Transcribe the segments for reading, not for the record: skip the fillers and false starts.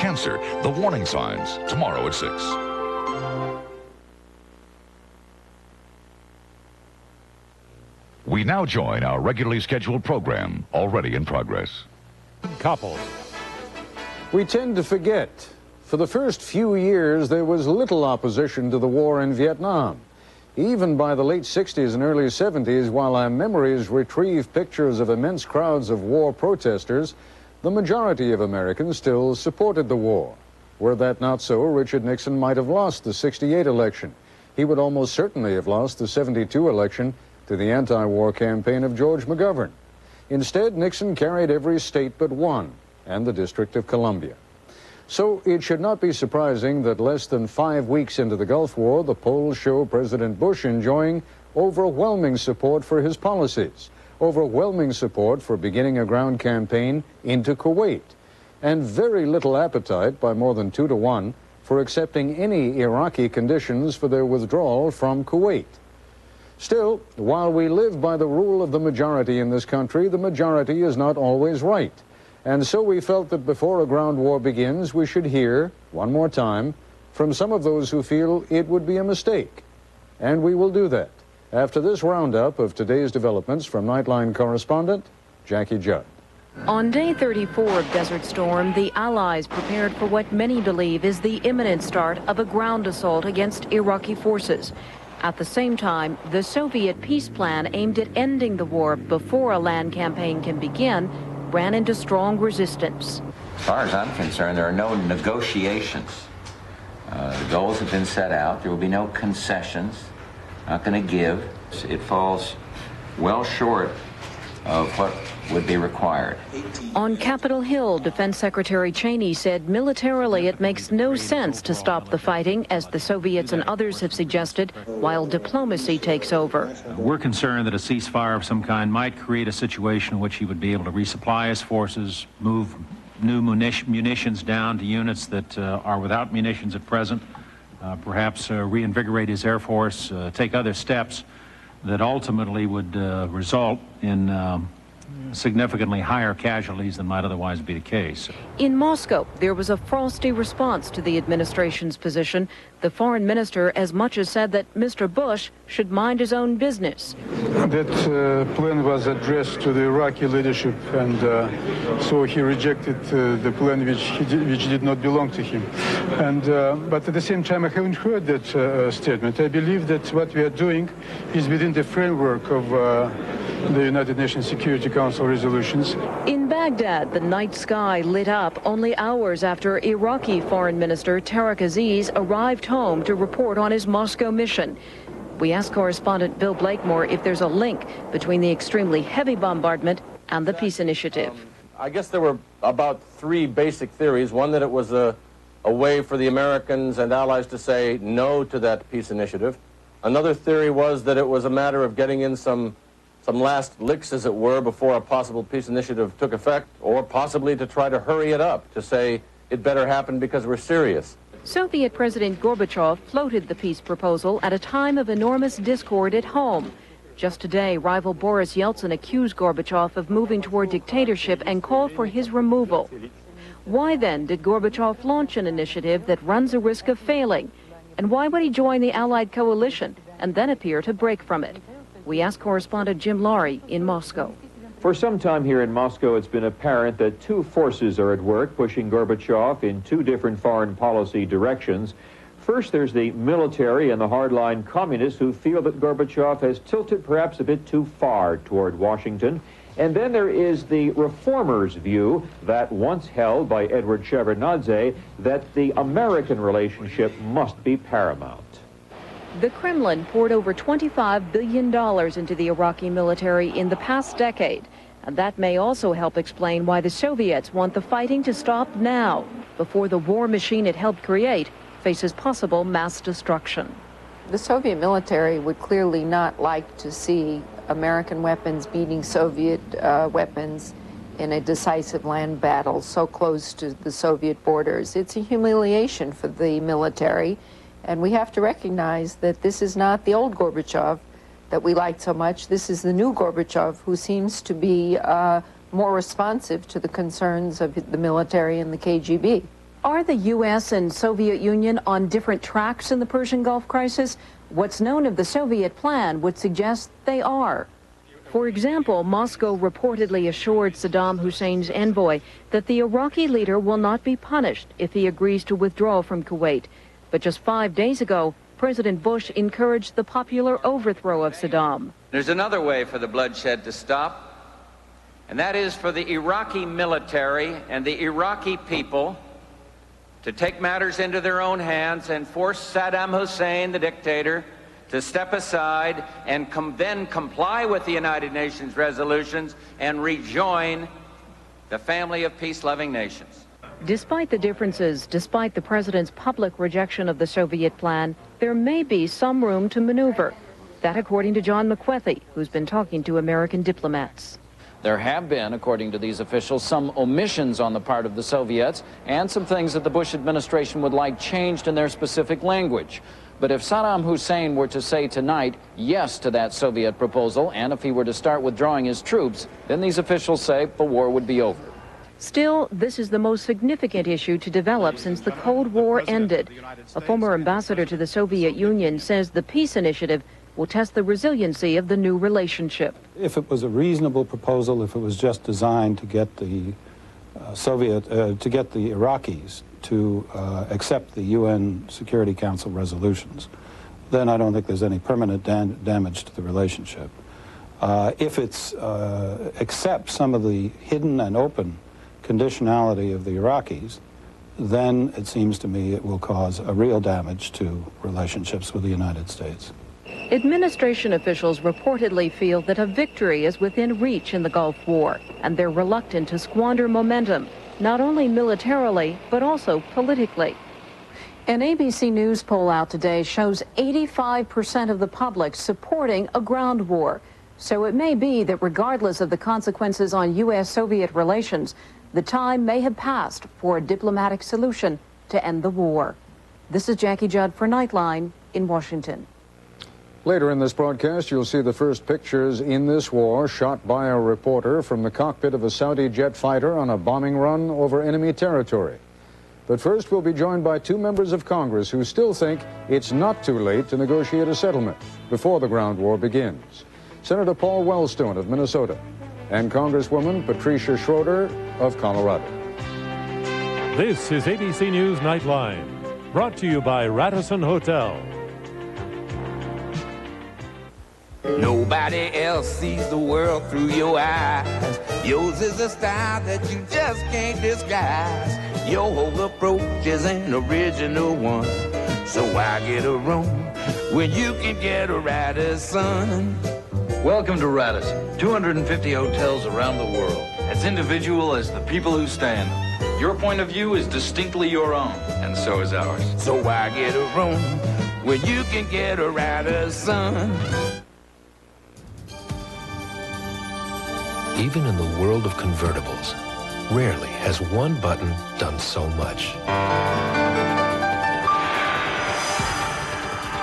cancer, the warning signs, tomorrow at 6. We now join our regularly scheduled program, already in progress. Couples. We tend to forget. For the first few years, there was little opposition to the war in Vietnam. Even by the late 60s and early 70s, while our memories retrieve pictures of immense crowds of war protesters, the majority of Americans still supported the war. Were that not so, Richard Nixon might have lost the '68 election. He would almost certainly have lost the '72 election to the anti-war campaign of George McGovern. Instead, Nixon carried every state but one, and the District of Columbia. So it should not be surprising that less than 5 weeks into the Gulf War, the polls show President Bush enjoying overwhelming support for his policies, overwhelming support for beginning a ground campaign into Kuwait, and very little appetite, by more than 2 to 1, for accepting any Iraqi conditions for their withdrawal from Kuwait. Still, while we live by the rule of the majority in this country, the majority is not always right. And so we felt that before a ground war begins, we should hear, one more time, from some of those who feel it would be a mistake. And we will do that after this roundup of today's developments from Nightline correspondent Jackie Judd. On day 34 of Desert Storm, the Allies prepared for what many believe is the imminent start of a ground assault against Iraqi forces. At the same time, the Soviet peace plan aimed at ending the war before a land campaign can begin ran into strong resistance. As far as I'm concerned, there are no negotiations. The goals have been set out. There will be no concessions. Not going to give. It falls well short of what would be required. On Capitol Hill, Defense Secretary Cheney said militarily it makes no sense to stop the fighting, as the Soviets and others have suggested, while diplomacy takes over. We're concerned that a ceasefire of some kind might create a situation in which he would be able to resupply his forces, move new munitions down to units that are without munitions at present, perhaps reinvigorate his Air Force, take other steps that ultimately would result in significantly higher casualties than might otherwise be the case. In Moscow, there was a frosty response to the administration's position. The foreign minister as much as said that Mr. Bush should mind his own business. That plan was addressed to the Iraqi leadership, and so he rejected the plan which did not belong to him. And but at the same time, I haven't heard that statement. I believe that what we are doing is within the framework of the United Nations Security Council resolutions. In Baghdad, the night sky lit up only hours after Iraqi Foreign Minister Tariq Aziz arrived home to report on his Moscow mission. We asked correspondent Bill Blakemore if there's a link between the extremely heavy bombardment and the peace initiative. I guess there were about 3 basic theories. One, that it was a way for the Americans and allies to say no to that peace initiative. Another theory was that it was a matter of getting in some last licks, as it were, before a possible peace initiative took effect, or possibly to try to hurry it up, to say it better happen because we're serious. Soviet President Gorbachev floated the peace proposal at a time of enormous discord at home. Just today, rival Boris Yeltsin accused Gorbachev of moving toward dictatorship and called for his removal. Why then did Gorbachev launch an initiative that runs a risk of failing? And why would he join the Allied coalition and then appear to break from it? We asked correspondent Jim Laurie in Moscow. For some time here in Moscow, it's been apparent that 2 forces are at work pushing Gorbachev in 2 different foreign policy directions. First, there's the military and the hardline communists who feel that Gorbachev has tilted perhaps a bit too far toward Washington. And then there is the reformers' view, that once held by Edward Shevardnadze, that the American relationship must be paramount. The Kremlin poured over $25 billion into the Iraqi military in the past decade, and that may also help explain why the Soviets want the fighting to stop now, before the war machine it helped create faces possible mass destruction. The Soviet military would clearly not like to see American weapons beating Soviet weapons in a decisive land battle so close to the Soviet borders. It's a humiliation for the military. And we have to recognize that this is not the old Gorbachev that we liked so much. This is the new Gorbachev, who seems to be more responsive to the concerns of the military and the KGB. Are the U.S. and Soviet Union on different tracks in the Persian Gulf crisis? What's known of the Soviet plan would suggest they are. For example, Moscow reportedly assured Saddam Hussein's envoy that the Iraqi leader will not be punished if he agrees to withdraw from Kuwait. But just 5 days ago, President Bush encouraged the popular overthrow of Saddam. There's another way for the bloodshed to stop, and that is for the Iraqi military and the Iraqi people to take matters into their own hands and force Saddam Hussein, the dictator, to step aside and then comply with the United Nations resolutions and rejoin the family of peace-loving nations. Despite the differences, despite the president's public rejection of the Soviet plan, there may be some room to maneuver. That according to John McWethy, who's been talking to American diplomats. There have been, according to these officials, some omissions on the part of the Soviets and some things that the Bush administration would like changed in their specific language. But if Saddam Hussein were to say tonight yes to that Soviet proposal, and if he were to start withdrawing his troops, then these officials say the war would be over. Still, this is the most significant issue to develop since the Cold War ended. A former ambassador to the Soviet Union says the peace initiative will test the resiliency of the new relationship. If it was a reasonable proposal, if it was just designed to get the Iraqis to accept the UN Security Council resolutions, then I don't think there's any permanent damage to the relationship. If it's accepts some of the hidden and open conditionality of the Iraqis, then it seems to me it will cause a real damage to relationships with the United States. Administration officials reportedly feel that a victory is within reach in the Gulf War, and they're reluctant to squander momentum, not only militarily, but also politically. An ABC News poll out today shows 85% of the public supporting a ground war. So it may be that regardless of the consequences on U.S.-Soviet relations, the time may have passed for a diplomatic solution to end the war. This is Jackie Judd for Nightline in Washington. Later in this broadcast, you'll see the first pictures in this war shot by a reporter from the cockpit of a Saudi jet fighter on a bombing run over enemy territory. But first, we'll be joined by two members of Congress who still think it's not too late to negotiate a settlement before the ground war begins. Senator Paul Wellstone of Minnesota and Congresswoman Patricia Schroeder of Colorado. This is ABC News Nightline, brought to you by Radisson Hotel. Nobody else sees the world through your eyes. Yours is a style that you just can't disguise. Your whole approach is an original one. So why get a room when you can get a Radisson? Welcome to Radisson. 250 hotels around the world. As individual as the people who stay in them. Your point of view is distinctly your own, and so is ours. So why get a room when you can get a Radisson? Even in the world of convertibles, rarely has one button done so much.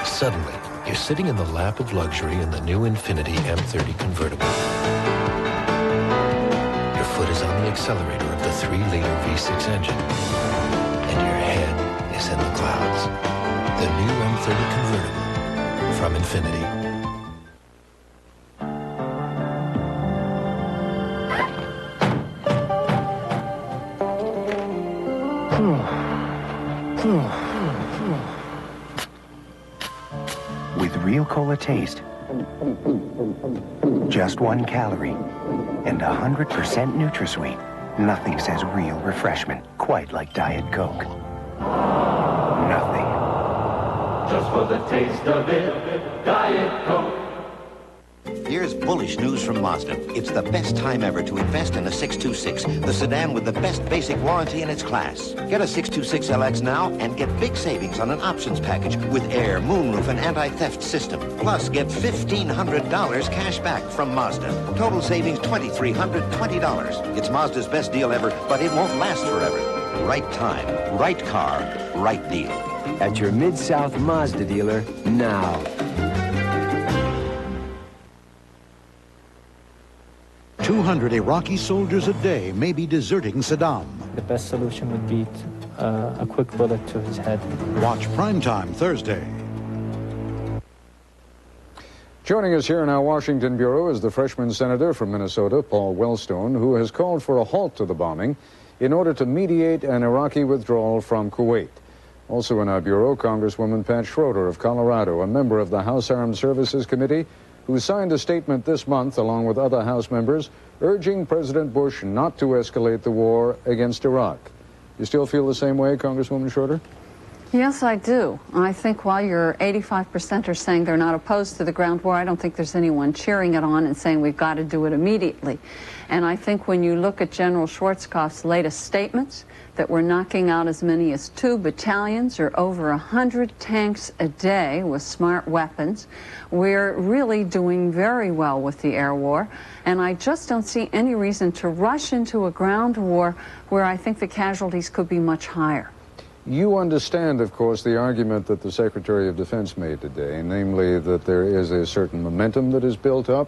Suddenly, you're sitting in the lap of luxury in the new Infiniti M30 convertible. Your foot is on the accelerator of the 3-liter V6 engine, and your head is in the clouds. The new M30 convertible from Infiniti. With real cola taste, just 1 calorie, and 100% NutraSweet. Nothing says real refreshment quite like Diet Coke. Nothing. Just for the taste of it, Diet Coke. Here's bullish news from Mazda. It's the best time ever to invest in a 626, the sedan with the best basic warranty in its class. Get a 626LX now and get big savings on an options package with air, moonroof, and anti-theft system. Plus, get $1,500 cash back from Mazda. Total savings $2,320. It's Mazda's best deal ever, but it won't last forever. Right time, right car, right deal. At your Mid-South Mazda dealer now. 200 Iraqi soldiers a day may be deserting Saddam. The best solution would be a quick bullet to his head. Watch Primetime Thursday. Joining us here in our Washington Bureau is the freshman senator from Minnesota, Paul Wellstone, who has called for a halt to the bombing in order to mediate an Iraqi withdrawal from Kuwait. Also in our Bureau, Congresswoman Pat Schroeder of Colorado, a member of the House Armed Services Committee, who signed a statement this month, along with other House members, urging President Bush not to escalate the war against Iraq. You still feel the same way, Congresswoman Schroeder? Yes, I do. I think while your 85% are saying they're not opposed to the ground war, I don't think there's anyone cheering it on and saying we've got to do it immediately. And I think when you look at General Schwarzkopf's latest statements, that we're knocking out as many as 2 battalions or over 100 tanks a day with smart weapons, we're really doing very well with the air war. And I just don't see any reason to rush into a ground war where I think the casualties could be much higher. You understand, of course, the argument that the Secretary of Defense made today, namely that there is a certain momentum that is built up,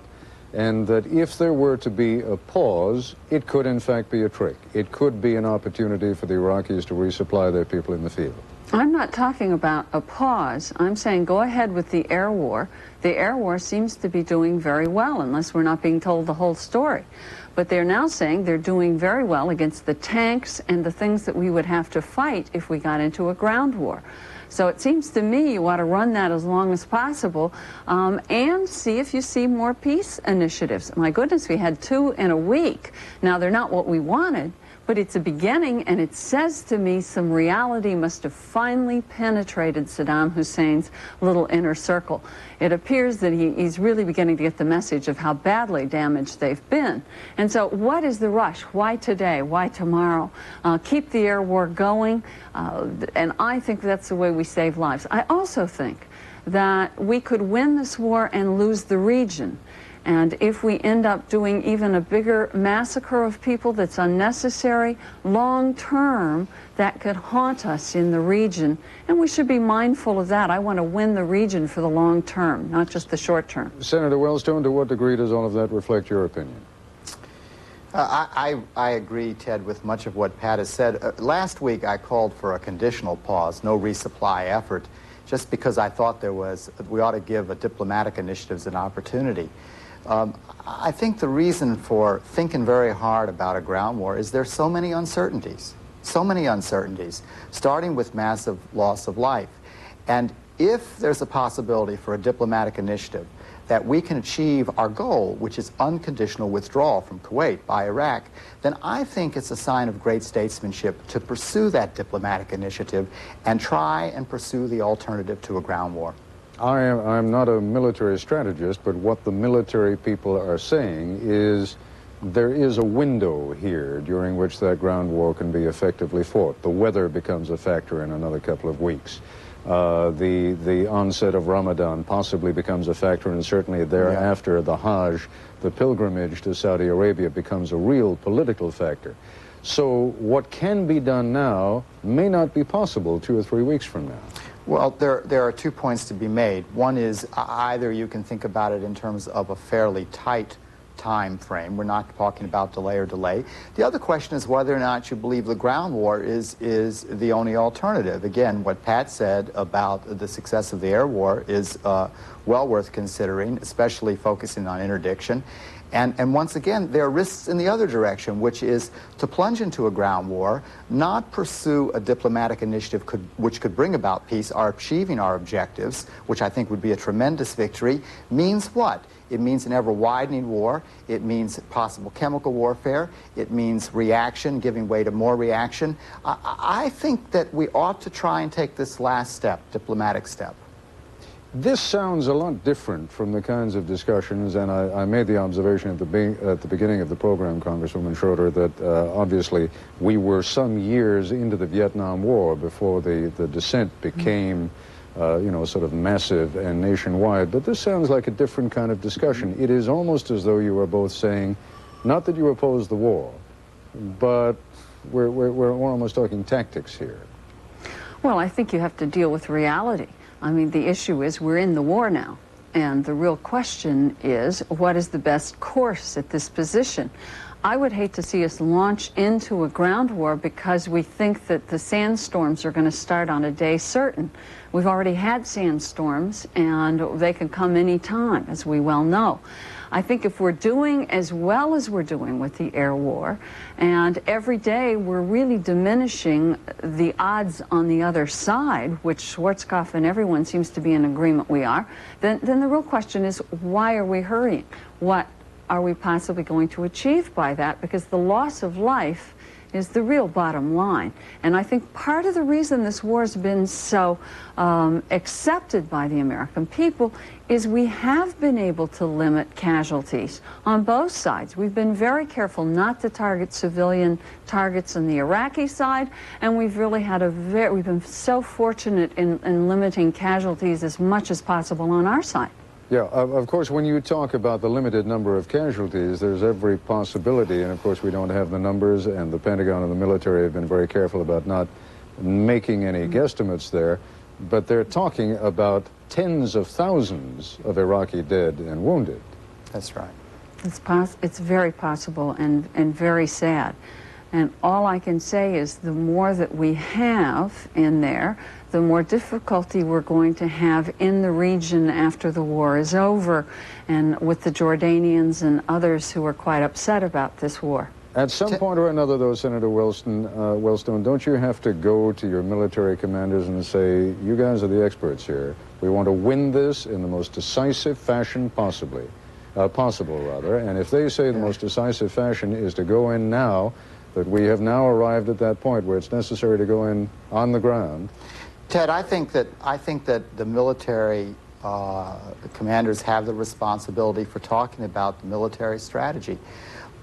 and that if there were to be a pause, it could in fact be a trick. It could be an opportunity for the Iraqis to resupply their people in the field. I'm not talking about a pause. I'm saying go ahead with the air war. The air war seems to be doing very well, unless we're not being told the whole story. But they're now saying they're doing very well against the tanks and the things that we would have to fight if we got into a ground war. So it seems to me you ought to run that as long as possible and see if you see more peace initiatives. My goodness, we had 2 in a week. Now, they're not what we wanted, but it's a beginning, and it says to me some reality must have finally penetrated Saddam Hussein's little inner circle. It appears that he's really beginning to get the message of how badly damaged they've been. And so what is the rush? Why today? Why tomorrow? Keep the air war going, and I think that's the way we save lives. I also think that we could win this war and lose the region. And if we end up doing even a bigger massacre of people that's unnecessary, long-term, that could haunt us in the region. And we should be mindful of that. I want to win the region for the long term, not just the short term. Senator Wellstone, to what degree does all of that reflect your opinion? I agree, Ted, with much of what Pat has said. Last week I called for a conditional pause, no resupply effort, just because I thought we ought to give diplomatic initiatives an opportunity. I think the reason for thinking very hard about a ground war is there's so many uncertainties, starting with massive loss of life. And if there's a possibility for a diplomatic initiative that we can achieve our goal, which is unconditional withdrawal from Kuwait by Iraq, then I think it's a sign of great statesmanship to pursue that diplomatic initiative and try and pursue the alternative to a ground war. I'm not a military strategist, but what the military people are saying is there is a window here during which that ground war can be effectively fought. The weather becomes a factor in another couple of weeks. The onset of Ramadan possibly becomes a factor, and certainly thereafter the Hajj, the pilgrimage to Saudi Arabia, becomes a real political factor. So what can be done now may not be possible 2 or 3 weeks from now. Well, there are 2 points to be made. One is either you can think about it in terms of a fairly tight time frame. We're not talking about delay or delay. The other question is whether or not you believe the ground war is the only alternative. Again, what Pat said about the success of the air war is well worth considering, especially focusing on interdiction. And once again, there are risks in the other direction, which is to plunge into a ground war, not pursue a diplomatic initiative which could bring about peace, or achieving our objectives, which I think would be a tremendous victory, means what? It means an ever-widening war. It means possible chemical warfare. It means reaction, giving way to more reaction. I think that we ought to try and take this last step, diplomatic step. This sounds a lot different from the kinds of discussions, and I made the observation at the beginning of the program, Congresswoman Schroeder, that obviously we were some years into the Vietnam War before the dissent became, you know, sort of massive and nationwide. But this sounds like a different kind of discussion. It is almost as though you are both saying, not that you oppose the war, but we're almost talking tactics here. Well, I think you have to deal with reality. I mean, the issue is we're in the war now, and the real question is what is the best course at this position? I would hate to see us launch into a ground war because we think that the sandstorms are going to start on a day certain. We've already had sandstorms, and they can come any time, as we well know. I think if we're doing as well as we're doing with the air war, and every day we're really diminishing the odds on the other side, which Schwarzkopf and everyone seems to be in agreement we are, then the real question is, why are we hurrying? What are we possibly going to achieve by that? Because the loss of life is the real bottom line. And I think part of the reason this war has been so accepted by the American people is we have been able to limit casualties on both sides. We've been very careful not to target civilian targets on the Iraqi side, and we've really had we've been so fortunate in limiting casualties as much as possible on our side. Yeah, of course, when you talk about the limited number of casualties, there's every possibility, and of course we don't have the numbers, and the Pentagon and the military have been very careful about not making any guesstimates there, but they're talking about tens of thousands of Iraqi dead and wounded. That's right. It's very possible and very sad. And all I can say is the more that we have in there, the more difficulty we're going to have in the region after the war is over, and with the Jordanians and others who are quite upset about this war. At some point or another, though, Senator Wellstone, don't you have to go to your military commanders and say, you guys are the experts here. We want to win this in the most decisive fashion possible, and if they say the most decisive fashion is to go in now, that we have now arrived at that point where it's necessary to go in on the ground. Ted, I think that the military commanders have the responsibility for talking about the military strategy.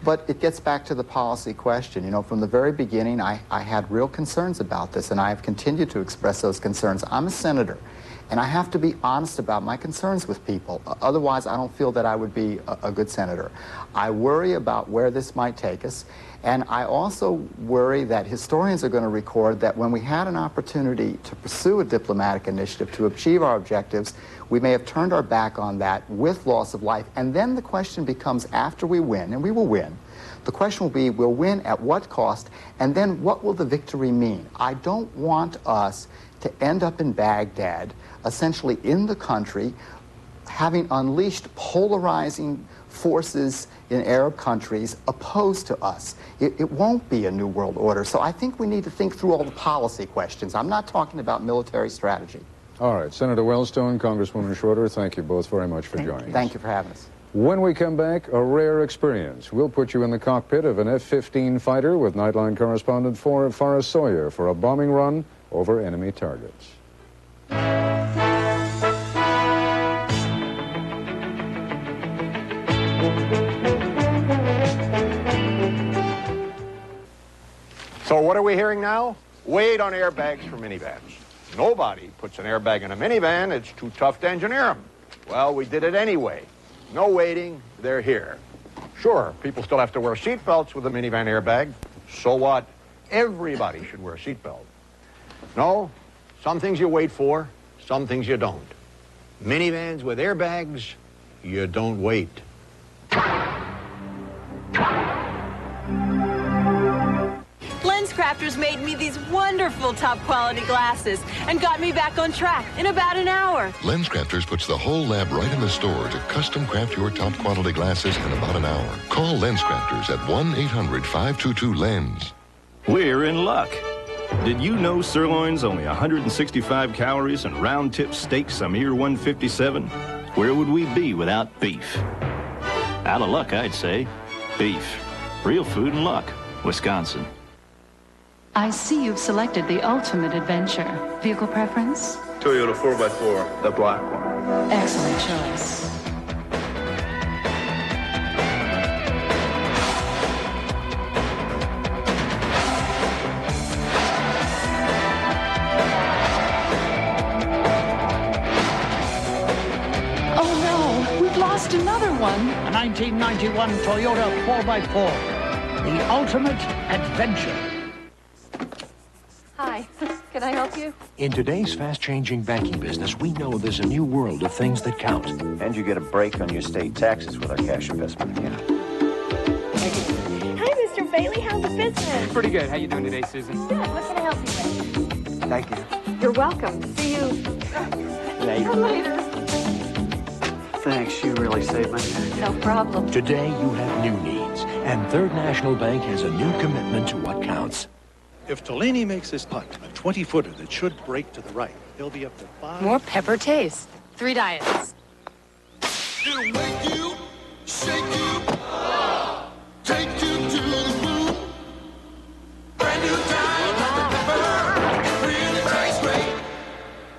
But it gets back to the policy question. You know, from the very beginning, I had real concerns about this, and I have continued to express those concerns. I'm a senator, and I have to be honest about my concerns with people. Otherwise, I don't feel that I would be a good senator. I worry about where this might take us, and I also worry that historians are going to record that when we had an opportunity to pursue a diplomatic initiative to achieve our objectives, we may have turned our back on that with loss of life. And then the question becomes, after we win, and we will win, the question will be, we'll win at what cost, and then what will the victory mean? I don't want us to end up in Baghdad, essentially in the country, having unleashed polarizing forces in Arab countries opposed to us. It won't be a new world order. So I think we need to think through all the policy questions. I'm not talking about military strategy. All right, Senator Wellstone, Congresswoman Schroeder, thank you both very much for joining us. Thank you for having us. When we come back, a rare experience. We'll put you in the cockpit of an F-15 fighter with Nightline correspondent Forrest Sawyer for a bombing run over enemy targets. So what are we hearing now? Wait on airbags for minivans. Nobody puts an airbag in a minivan. It's too tough to engineer them. Well, we did it anyway. No waiting, they're here. Sure, people still have to wear seatbelts with a minivan airbag. So what? Everybody should wear a seatbelt. No, some things you wait for, some things you don't. Minivans with airbags, you don't wait. LensCrafters made me these wonderful top-quality glasses and got me back on track in about an hour. LensCrafters puts the whole lab right in the store to custom craft your top-quality glasses in about an hour. Call LensCrafters at 1-800-522-LENS. We're in luck. Did you know sirloin's only 165 calories and round-tip steaks a mere 157? Where would we be without beef? Out of luck, I'd say. Beef. Real food and luck. Wisconsin. I see you've selected the ultimate adventure. Vehicle preference? Toyota 4x4, the black one. Excellent choice. Oh no, we've lost another one. A 1991 Toyota 4x4, the ultimate adventure. Hi, can I help you? In today's fast-changing banking business, we know there's a new world of things that count. And you get a break on your state taxes with our cash investment account. Bailey. How's the business? Pretty good. How you doing today, Susan? Good. What can I help you with? Thank you. You're welcome. See you later. Thanks, you really saved my day. No problem. Today, you have new needs, and Third National Bank has a new commitment to what counts. If Delaney makes this putt, a 20-footer that should break to the right, he'll be up to 5. More pepper taste. 3 diets. It'll make you, shake you, take you to the moon. Brand new time, Dr. Pepper. It really tastes great.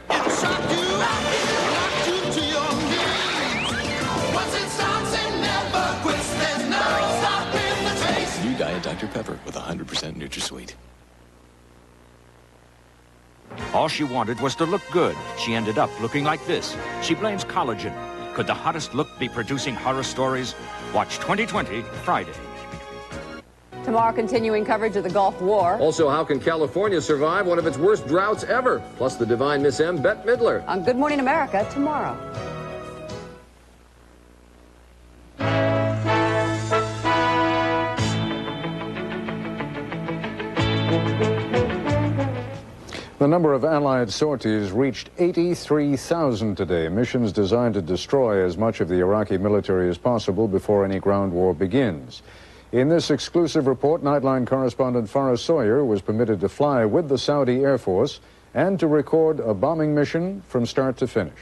It'll shock you, knock you to your knees. Once it starts, it never quits. There's no stopping the taste. New Diet Dr. Pepper with 100% NutraSweet. All she wanted was to look good. She ended up looking like this. She blames collagen. Could the hottest look be producing horror stories? Watch 2020 Friday. Tomorrow, continuing coverage of the Gulf War. Also, how can California survive one of its worst droughts ever? Plus the divine Miss M, Bette Midler. On Good Morning America tomorrow. The number of Allied sorties reached 83,000 today, missions designed to destroy as much of the Iraqi military as possible before any ground war begins. In this exclusive report, Nightline correspondent Farah Sawyer was permitted to fly with the Saudi Air Force and to record a bombing mission from start to finish.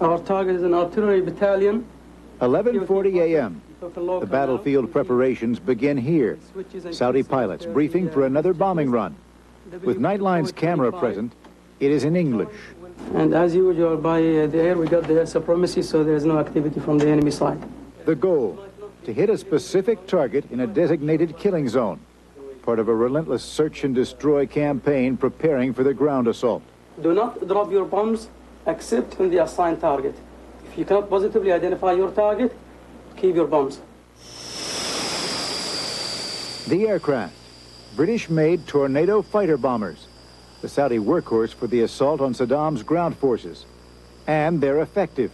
Our target is an artillery battalion. 11:40 a.m. The battlefield preparations begin here. Saudi pilots briefing for another bombing run. With Nightline's camera present, it is in English. And as usual, by the air, we got the air supremacy, so there's no activity from the enemy side. The goal, to hit a specific target in a designated killing zone, part of a relentless search and destroy campaign preparing for the ground assault. Do not drop your bombs except on the assigned target. If you cannot positively identify your target, keep your bombs. The aircraft. British-made Tornado fighter bombers, the Saudi workhorse for the assault on Saddam's ground forces. And they're effective.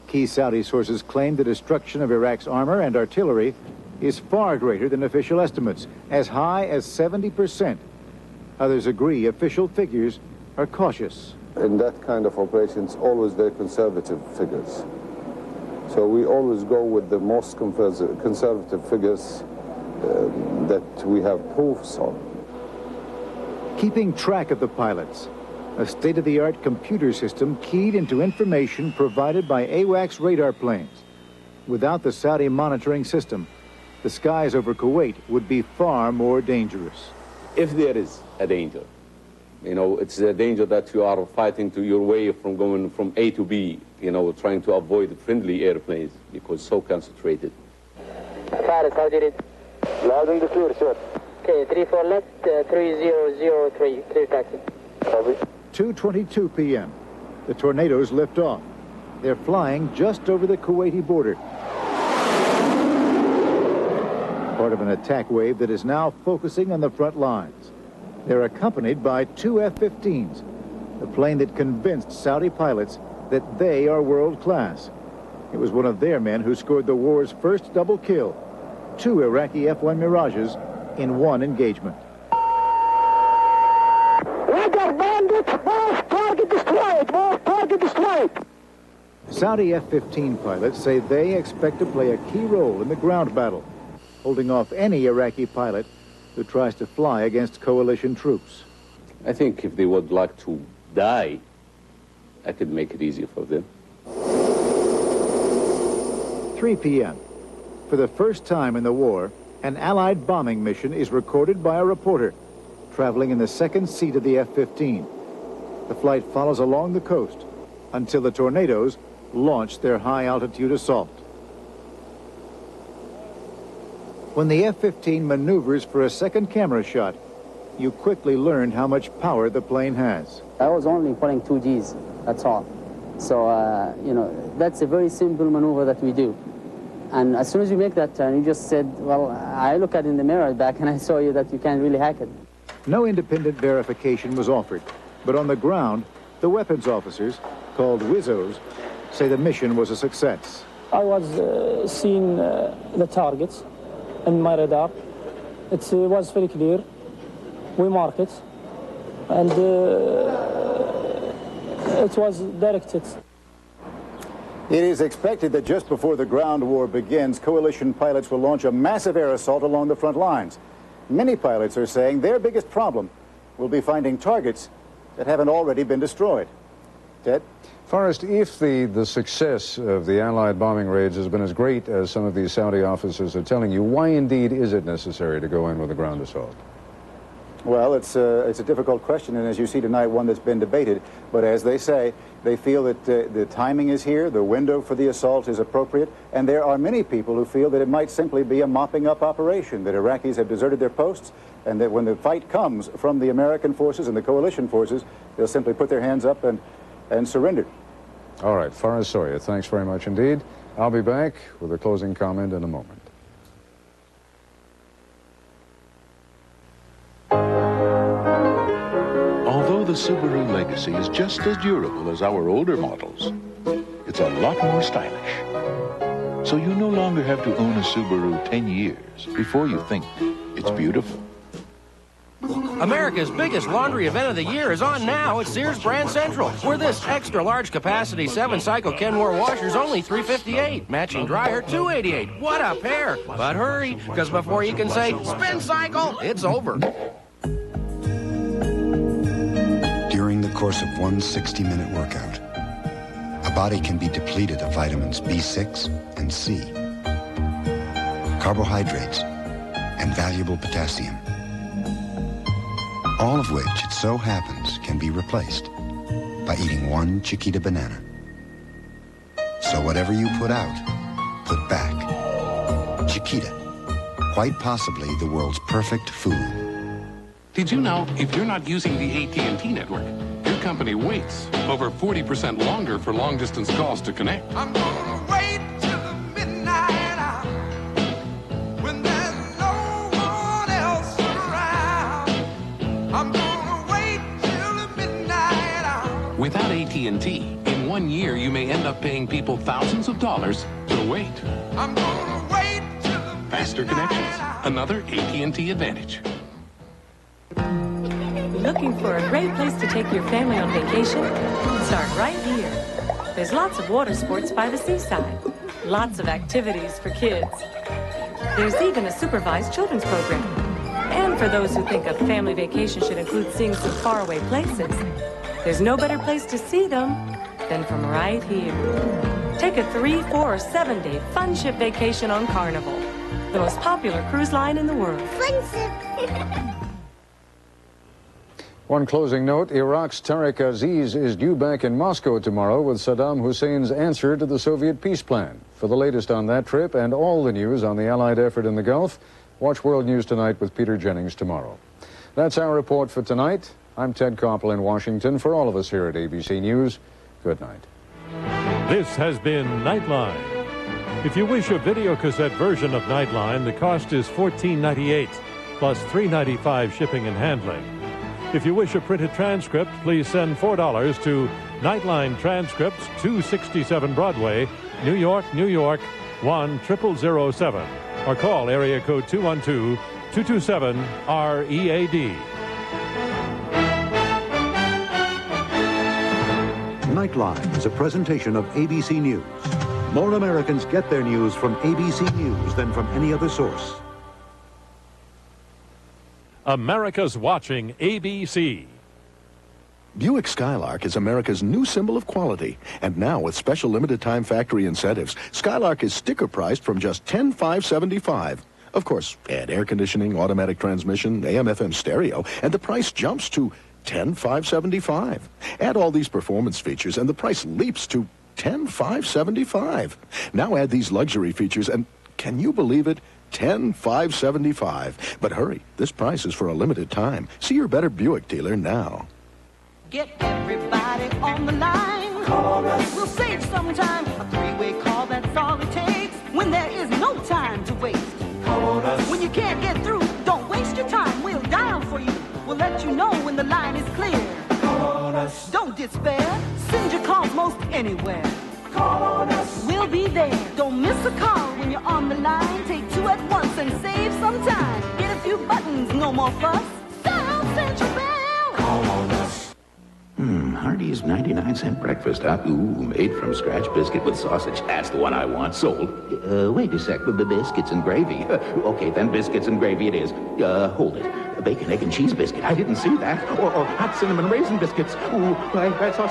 Key Saudi sources claim the destruction of Iraq's armor and artillery is far greater than official estimates, as high as 70%. Others agree official figures are cautious. In that kind of operation, it's always very conservative figures. So we always go with the most conservative figures that we have proofs on. Keeping track of the pilots, a state-of-the-art computer system keyed into information provided by AWACS radar planes. Without the Saudi monitoring system, the skies over Kuwait would be far more dangerous. If there is a danger, you know, it's a danger that you are fighting to your way from going from A to B, you know, trying to avoid friendly airplanes because so concentrated. Faris, how did it? Loud and clear, sir. Okay, 34 left, 3003, clear taxi. Copy. 2:22 p.m. The Tornadoes lift off. They're flying just over the Kuwaiti border. Part of an attack wave that is now focusing on the front lines. They're accompanied by 2 F-15s, the plane that convinced Saudi pilots that they are world class. It was one of their men who scored the war's first double kill. 2 Iraqi F-1 Mirages in one engagement. Radar bandits, both target destroyed, both target destroyed. Saudi F-15 pilots say they expect to play a key role in the ground battle, holding off any Iraqi pilot who tries to fly against coalition troops. I think if they would like to die, I could make it easier for them. 3 p.m. For the first time in the war, an Allied bombing mission is recorded by a reporter traveling in the second seat of the F-15. The flight follows along the coast until the Tornadoes launch their high-altitude assault. When the F-15 maneuvers for a second camera shot, you quickly learn how much power the plane has. I was only pulling 2 Gs, that's all. So, you know, that's a very simple maneuver that we do. And as soon as you make that turn, you just said, well, I look at it in the mirror back and I saw you that you can't really hack it. No independent verification was offered, but on the ground, the weapons officers, called WISOs, say the mission was a success. I was seeing the targets in my radar. It was very clear. We mark it, and it was directed. It is expected that just before the ground war begins, coalition pilots will launch a massive air assault along the front lines. Many pilots are saying their biggest problem will be finding targets that haven't already been destroyed. Ted? Forrest, if the success of the Allied bombing raids has been as great as some of these Saudi officers are telling you, why indeed is it necessary to go in with a ground assault? Well, it's a difficult question, and as you see tonight, one that's been debated. But as they say, they feel that the timing is here, the window for the assault is appropriate, and there are many people who feel that it might simply be a mopping-up operation, that Iraqis have deserted their posts, and that when the fight comes from the American forces and the coalition forces, they'll simply put their hands up and surrender. All right, Forrest Sawyer, thanks very much indeed. I'll be back with a closing comment in a moment. Although the Subaru Legacy is just as durable as our older models, it's a lot more stylish. So you no longer have to own a Subaru 10 years before you think it's beautiful. America's biggest laundry event of the year is on now at Sears Brand Central, where this extra large capacity 7-cycle Kenmore washer is only $358, matching dryer $288. What a pair! But hurry, because before you can say spin cycle, it's over. During the course of one 60-minute workout, a body can be depleted of vitamins B6 and C, carbohydrates, and valuable potassium, all of which, it so happens, can be replaced by eating one Chiquita banana. So whatever you put out, put back. Chiquita, quite possibly the world's perfect food. Did you know if you're not using the AT&T network, your company waits over 40% longer for long-distance calls to connect? I'm gonna wait till the midnight hour when there's no one else around. I'm gonna wait till the midnight hour. Without AT&T, in 1 year you may end up paying people thousands of dollars to wait. I'm gonna wait till the Faster connections, another AT&T advantage. Looking for a great place to take your family on vacation? Start right here. There's lots of water sports by the seaside, lots of activities for kids. There's even a supervised children's program. And for those who think a family vacation should include seeing some faraway places, there's no better place to see them than from right here. Take a 3, 4, or 7-day fun ship vacation on Carnival, the most popular cruise line in the world. Fun ship. One closing note, Iraq's Tariq Aziz is due back in Moscow tomorrow with Saddam Hussein's answer to the Soviet peace plan. For the latest on that trip and all the news on the Allied effort in the Gulf, watch World News Tonight with Peter Jennings tomorrow. That's our report for tonight. I'm Ted Koppel in Washington. For all of us here at ABC News, good night. This has been Nightline. If you wish a videocassette version of Nightline, the cost is $14.98 plus $3.95 shipping and handling. If you wish a printed transcript, please send $4 to Nightline Transcripts, 267 Broadway, New York, New York, 10007. Or call area code 212-227-READ. Nightline is a presentation of ABC News. More Americans get their news from ABC News than from any other source. America's watching ABC. Buick Skylark is America's new symbol of quality. And now, with special limited-time factory incentives, Skylark is sticker-priced from just $10,575. Of course, add air conditioning, automatic transmission, AM/FM stereo, and the price jumps to $10,575. Add all these performance features, and the price leaps to $10,575. Now add these luxury features, and can you believe it? $10,575. But hurry, this price is for a limited time. See your better Buick dealer now. Get everybody on the line. Call us. We'll save some time. A 3-way call, that's all it takes. When there is no time to waste. Call us. When you can't get through, don't waste your time. We'll dial for you. We'll let you know when the line is clear. Call us. Don't despair. Send your calls most anywhere. Call on us. We'll be there. Don't miss a call when you're on the line. Take two at once and save some time. Get a few buttons, no more fuss. South Central Bell. Call on us. Hardee's 99-cent breakfast, huh? Ooh, made from scratch biscuit with sausage. That's the one I want. Sold. Wait a sec. The biscuits and gravy. Okay, then biscuits and gravy it is. Hold it. A bacon, egg, and cheese biscuit. I didn't see that. Or hot cinnamon raisin biscuits. Ooh, I saw